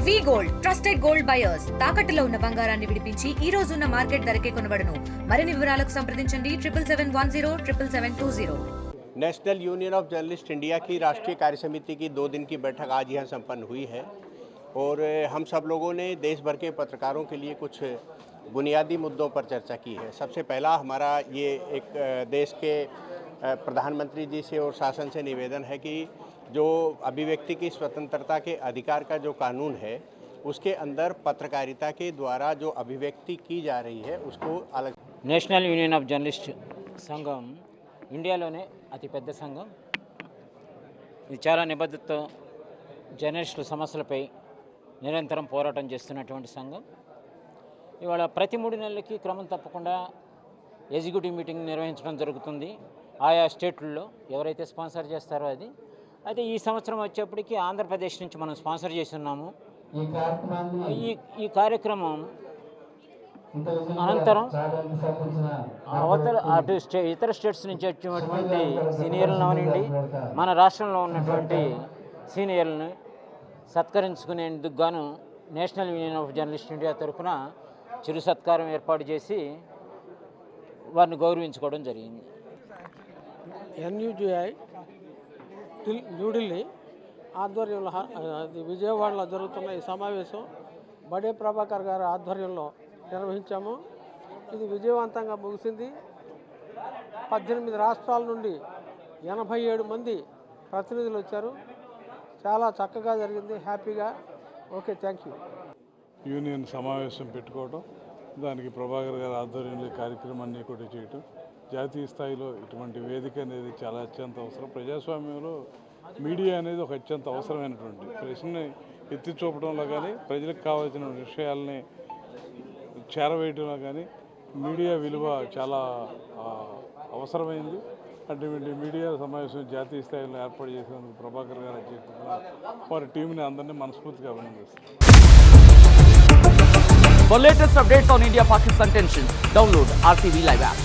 వి gold trusted gold buyers తాకట్టులో ఉన్న బంగారాన్ని విడిపించి ఈ రోజు ఉన్న మార్కెట్ ధరకే కొనబడును. మరిన్ని వివరాలకు సంప్రదించండి 7710777720। National union of journalist India की राष्ट्रीय कार्य समिति की 2 दिन की बैठक आज यहाँ संपन्न हुई है और हम सब लोगों ने देश भर के पत्रकारों के लिए कुछ बुनियादी मुद्दों पर चर्चा की है। सबसे पहला हमारा ये एक देश के प्रधानमंत्री जी से और शासन से निवेदन है कि जो अभिव्यक्ति की स्वतंत्रता के अधिकार का जो कानून है उसके अंदर पत्रकारिता के द्वारा जो अभिव्यक्ति की जा रही है उसको अलग। నేషనల్ యూనియన్ ఆఫ్ జర్నలిస్ట్ సంఘం ఇండియాలోనే అతిపెద్ద సంఘం. ఇది చాలా నిబద్ధతతో జర్నలిస్టుల సమస్యలపై నిరంతరం పోరాటం చేస్తున్నటువంటి సంఘం. ఇవాళ ప్రతి 3 నెలలకి క్రమం తప్పకుండా ఎగ్జిక్యూటివ్ మీటింగ్ నిర్వహించడం జరుగుతుంది ఆయా స్టేట్లలో ఎవరైతే స్పాన్సర్ చేస్తారో అది. అయితే ఈ సంవత్సరం వచ్చేప్పటికి ఆంధ్రప్రదేశ్ నుంచి మనం స్పాన్సర్ చేస్తున్నాము. ఈ కార్యక్రమం అనంతరం ఇతర స్టేట్స్ నుంచి వచ్చినటువంటి సీనియర్లను అవనండి, మన రాష్ట్రంలో ఉన్నటువంటి సీనియర్లను సత్కరించుకునేందుకు గాను national union of journalist India తరఫున చిరు సత్కారం ఏర్పాటు చేసి వారిని గౌరవించుకోవడం జరిగింది. ఎన్యూజీఐ న్యూఢిల్లీ ఆధ్వర్యంలో విజయవాడలో జరుగుతున్న ఈ సమావేశం బడే ప్రభాకర్ గారి ఆధ్వర్యంలో నిర్వహించాము. ఇది విజయవంతంగా ముగిసింది. 18 రాష్ట్రాల నుండి 87 మంది ప్రతినిధులు వచ్చారు. చాలా చక్కగా జరిగింది, హ్యాపీగా. Okay, thank you. యూనియన్ సమావేశం పెట్టుకోవడం, దానికి ప్రభాకర్ గారి ఆధ్వర్యంలో కార్యక్రమాన్ని కూడా చేయటం, జాతీయ స్థాయిలో ఇటువంటి వేదిక అనేది చాలా అత్యంత అవసరం. ప్రజాస్వామ్యంలో మీడియా అనేది ఒక అత్యంత అవసరమైనటువంటి ప్రశ్నని ఎత్తి చూపడంలో కానీ, ప్రజలకు కావాల్సిన విషయాలని చేరవేయడంలో కానీ మీడియా విలువ చాలా అవసరమైంది. అటువంటి మీడియా సమావేశం జాతీయ స్థాయిలో ఏర్పాటు చేసినందుకు ప్రభాకర్ గారి అధ్యక్షతన వారి టీంని అందరినీ మనస్ఫూర్తిగా అభినందిస్తారు. For latest updates on India-Pakistan tensions, download RTV Live app.